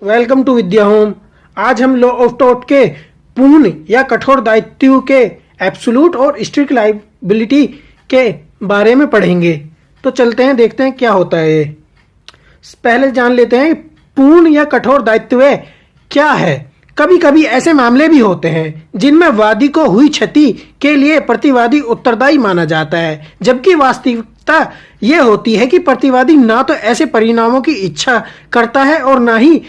Welcome to Vidya home. आज हम law of tort के पूर्ण या कठोर दायित्व के एब्सोल्यूट और स्ट्रिक्ट लायबिलिटी के बारे में पढ़ेंगे। तो चलते हैं, देखते हैं क्या होता है ये। पहले जान लेते हैं पूर्ण या कठोर दायित्व क्या है। कभी कभी ऐसे मामले भी होते हैं जिनमें वादी को हुई क्षति के लिए प्रतिवादी उत्तरदायी माना जाता है, जबकि वास्तविकता यह होती है कि प्रतिवादी ना तो ऐसे परिणामों की इच्छा करता है और ना ही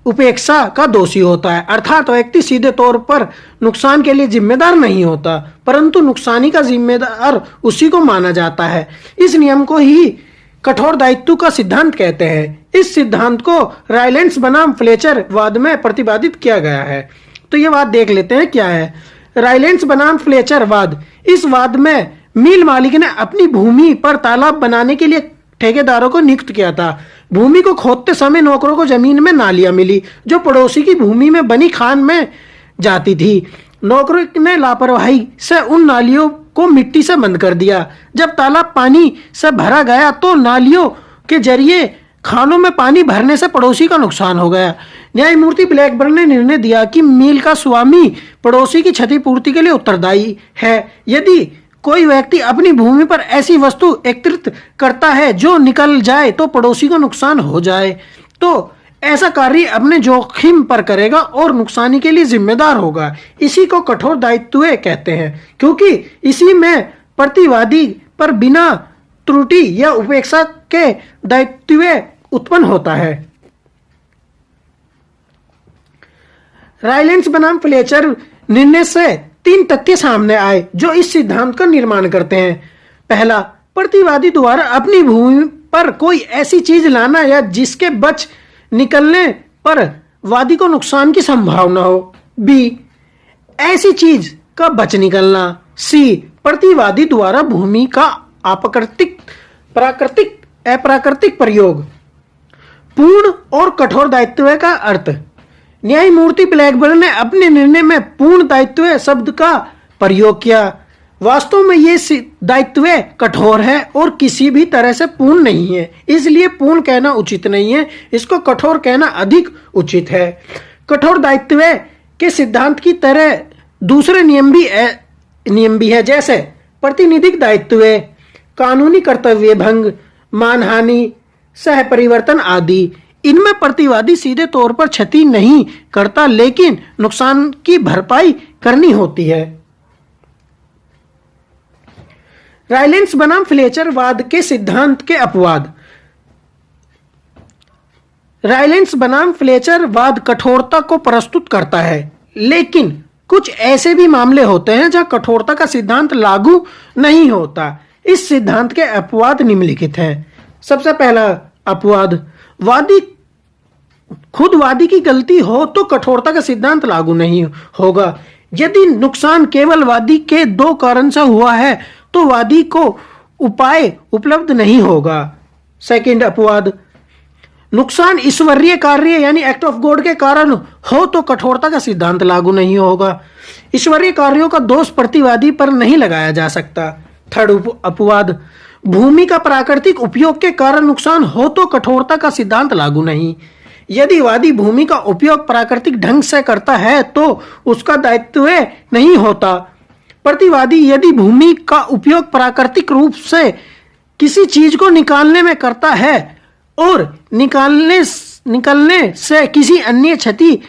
उपेक्षा का दोषी होता है। अर्थात व्यक्ति सीधे तौर पर नुकसान के लिए जिम्मेदार नहीं होता, परंतु नुकसानी का जिम्मेदार उसी को माना जाता है। इस नियम को ही कठोर दायित्व का सिद्धांत कहते हैं। इस सिद्धांत को रायलेंस बनाम फ्लेचर वाद में प्रतिपादित किया गया है। तो ये वाद देख लेते हैं क्या है। रायलेंस बनाम फ्लेचर वाद। इस वाद में मिल मालिक ने अपनी भूमि पर तालाब बनाने के लिए ठेकेदारों को नियुक्त किया था। भूमि को खोदते समय नौकरों को जमीन में नालियां मिली जो पड़ोसी की भूमि में बनी खान में जाती थी। नौकरों ने लापरवाही से उन नालियों को मिट्टी से बंद कर दिया। जब तालाब पानी से भरा गया तो नालियों के जरिए खानों में पानी भरने से पड़ोसी का नुकसान हो गया। न्यायमूर्ति ब्लैकबर्न ने निर्णय दिया कि मिल का स्वामी पड़ोसी की क्षतिपूर्ति के लिए उत्तरदायी है। यदि कोई व्यक्ति अपनी भूमि पर ऐसी वस्तु एकत्रित करता है जो निकल जाए तो पड़ोसी को नुकसान हो जाए तो ऐसा कार्य अपने जोखिम पर करेगा और नुकसानी के लिए जिम्मेदार होगा। इसी को कठोर दायित्व कहते हैं, क्योंकि इसी में प्रतिवादी पर बिना त्रुटि या उपेक्षा के दायित्व उत्पन्न होता है। रायलेंस बनाम फ्लेचर निर्णय से 3 तथ्य सामने आए जो इस सिद्धांत का निर्माण करते हैं। पहला, प्रतिवादी द्वारा अपनी भूमि पर कोई ऐसी चीज लाना या जिसके बच निकलने पर वादी को नुकसान की संभावना हो। बी, ऐसी चीज का बच निकलना। सी, प्रतिवादी द्वारा भूमि का अप्राकृतिक प्रयोग। पूर्ण और कठोर दायित्व का अर्थ। न्यायमूर्ति ब्लैकबर्न ने अपने निर्णय में पूर्ण दायित्व शब्द का प्रयोग किया। वास्तव में ये दायित्व कठोर है और किसी भी तरह से पूर्ण नहीं है, इसलिए पूर्ण कहना उचित नहीं है, इसको कठोर कहना अधिक उचित है। कठोर दायित्व के सिद्धांत की तरह दूसरे नियम भी है, जैसे प्रतिनिधिक दायित्व, कानूनी कर्तव्य भंग, मानहानि, सह परिवर्तन आदि। इनमें प्रतिवादी सीधे तौर पर क्षति नहीं करता, लेकिन नुकसान की भरपाई करनी होती है। रायलेंस बनाम फ्लेचर वाद के सिद्धांत के अपवाद। रायलेंस बनाम फ्लेचर वाद कठोरता को प्रस्तुत करता है, लेकिन कुछ ऐसे भी मामले होते हैं जहां कठोरता का सिद्धांत लागू नहीं होता। इस सिद्धांत के अपवाद निम्नलिखित हैं। सबसे पहला अपवाद, वादी की गलती हो तो कठोरता का सिद्धांत लागू नहीं होगा। यदि नुकसान केवल वादी के 2 कारण से हुआ है तो वादी को उपाय उपलब्ध नहीं होगा। सेकंड अपवाद, नुकसान ईश्वरीय कार्य यानी एक्ट ऑफ गॉड के कारण हो तो कठोरता का सिद्धांत लागू नहीं होगा। ईश्वरीय कार्यों का दोष प्रतिवादी पर नहीं लगाया जा सकता। थर्ड अपवाद, भूमि का प्राकृतिक उपयोग के कारण नुकसान हो तो कठोरता का सिद्धांत लागू नहीं। यदि वादी भूमि का उपयोग प्राकृतिक ढंग से करता है तो उसका दायित्व नहीं होता। प्रतिवादी यदि भूमि का उपयोग प्राकृतिक रूप से किसी चीज को निकालने में करता है और निकलने से किसी अन्य क्षति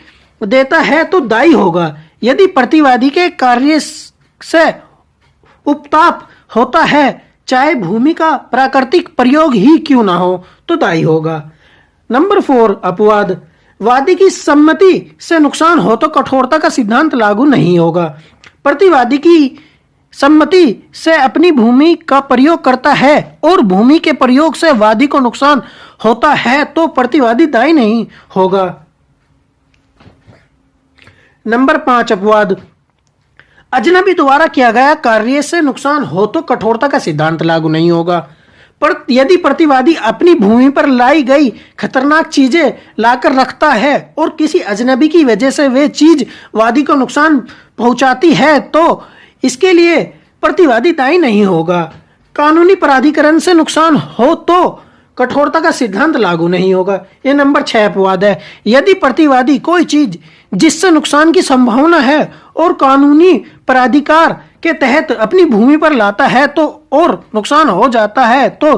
देता है तो दायी होगा। यदि प्रतिवादी के कार्य से उपताप होता है, चाहे भूमि का प्राकृतिक प्रयोग ही क्यों ना हो, तो दायी होगा। नंबर 4 अपवाद, वादी की सम्मति से नुकसान हो तो कठोरता का सिद्धांत लागू नहीं होगा। प्रतिवादी की सम्मति से अपनी भूमि का प्रयोग करता है और भूमि के प्रयोग से वादी को नुकसान होता है तो प्रतिवादी दायी नहीं होगा। नंबर 5 अपवाद, अजनबी द्वारा किया गया कार्य से नुकसान हो तो कठोरता का सिद्धांत लागू नहीं होगा। पर यदि प्रतिवादी अपनी भूमि पर लाई गई खतरनाक चीजें लाकर रखता है और किसी अजनबी की वजह से वे चीज वादी को नुकसान पहुंचाती है तो इसके लिए प्रतिवादी दायी नहीं होगा। कानूनी प्राधिकरण से नुकसान हो तो कठोरता का सिद्धांत लागू नहीं होगा। ये नंबर 6 अपवाद है। यदि प्रतिवादी कोई चीज जिससे नुकसान की संभावना है और कानूनी प्राधिकार के तहत अपनी भूमि पर लाता है तो और नुकसान हो जाता है तो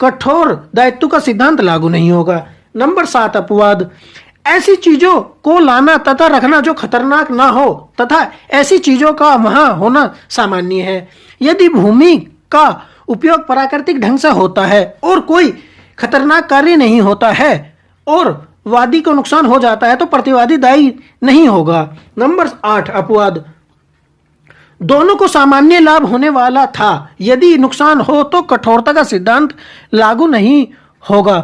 कठोर दायित्व का सिद्धांत लागू नहीं होगा। नंबर 7 अपवाद, ऐसी चीजों को लाना तथा रखना जो खतरनाक ना हो तथा ऐसी चीजों का वहां होना सामान्य है। यदि भूमि का उपयोग प्राकृतिक ढंग से होता है और कोई खतरनाक कार्य नहीं होता है और वादी को नुकसान हो जाता है तो प्रतिवादी दायी नहीं होगा। नंबर 8 अपवाद, दोनों को सामान्य लाभ होने वाला था। यदि नुकसान हो तो कठोरता का सिद्धांत लागू नहीं होगा।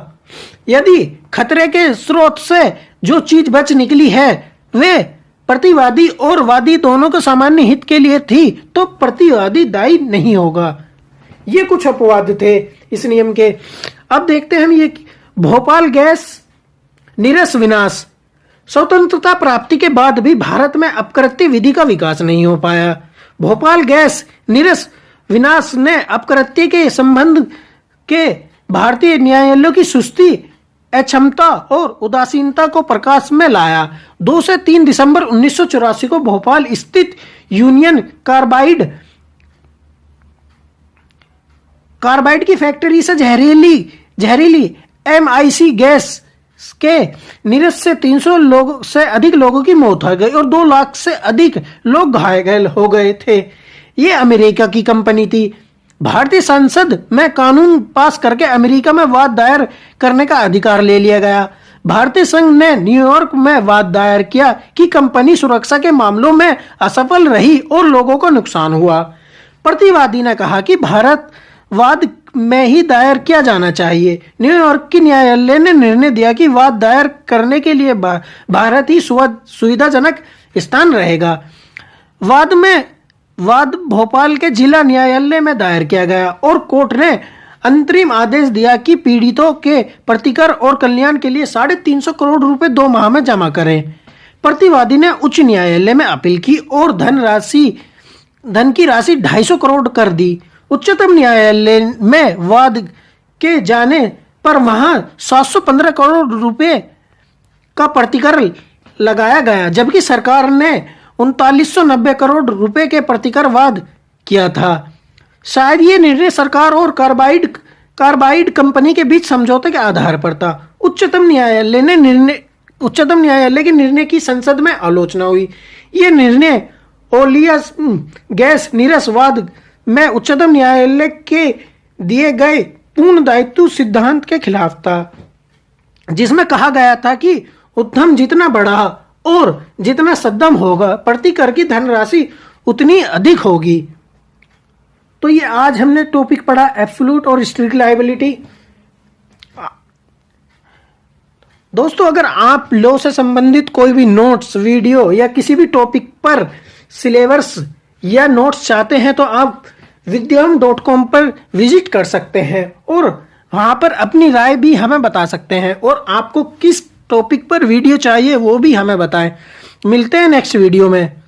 यदि खतरे के स्रोत से जो चीज बच निकली है वे प्रतिवादी और वादी दोनों के सामान्य हित के लिए थी तो प्रतिवादी दायी नहीं होगा। ये कुछ अपवाद थे इस नियम के। अब देखते हैं हम ये भोपाल गैस नीरस विनाश। स्वतंत्रता प्राप्ति के बाद भी भारत में अपकृत्य विधि का विकास नहीं हो पाया। भोपाल गैस नीरस विनाश ने अपकृत्य के संबंध के भारतीय न्यायालयों की सुस्ती, अक्षमता और उदासीनता को प्रकाश में लाया। 2 से 3 दिसंबर 1984 को भोपाल स्थित यूनियन कार्बाइड की फैक्ट्री से जहरीली MIC गैस के नीरस से 300 लोग से अधिक लोगों की मौत हो गई और 2 लाख से अधिक लोग घायल हो गए थे। ये अमेरिका की कंपनी थी। भारतीय संसद में कानून पास करके अमेरिका में वाद दायर करने का अधिकार ले लिया गया। भारतीय संघ ने न्यूयॉर्क में वाद दायर किया कि कंपनी सुरक्षा के मामलों में असफल रही और लोगों को नुकसान हुआ। प्रतिवादी ने कहा कि भारत वाद में ही दायर किया जाना चाहिए। न्यूयॉर्क की न्यायालय ने निर्णय दिया कि वाद दायर करने के लिए भारत ही सुविधाजनक स्थान रहेगा। वाद भोपाल के जिला न्यायालय में दायर किया गया और कोर्ट ने अंतरिम आदेश दिया कि पीड़ितों के प्रतिकर और कल्याण के लिए 350 करोड़ रुपए 2 माह में जमा करें। प्रतिवादी ने उच्च न्यायालय में अपील की और धन की राशि 250 करोड़ कर दी। उच्चतम न्यायालय में वाद के जाने पर वहां 715 करोड़ रुपए का प्रतिकर लगाया गया जबकि सरकार ने 3990 करोड़ रुपए के प्रतिकर वाद किया था। शायद ये निर्णय सरकार और कार्बाइड कंपनी के बीच समझौते के आधार पर था। उच्चतम न्यायालय के निर्णय की संसद में आलोचना हुई। ये निर्णय ओलियस गैस नीरस वाद में उच्चतम न्यायालय के दिए गए पूर्ण दायित्व सिद्धांत के खिलाफ था, जिसमें कहा गया था कि उद्यम जितना बड़ा और जितना सद्यम होगा प्रतिकर की धनराशि उतनी अधिक होगी। तो ये आज हमने टॉपिक पढ़ा एब्सोल्यूट और स्ट्रिक्ट लायबिलिटी। दोस्तों, अगर आप लॉ से संबंधित कोई भी नोट्स, वीडियो या किसी भी टॉपिक पर सिलेबस या नोट्स चाहते हैं तो आप vidyam.com पर विजिट कर सकते हैं और वहां पर अपनी राय भी हमें बता सकते हैं और आपको किस टॉपिक पर वीडियो चाहिए वो भी हमें बताएं। मिलते हैं नेक्स्ट वीडियो में।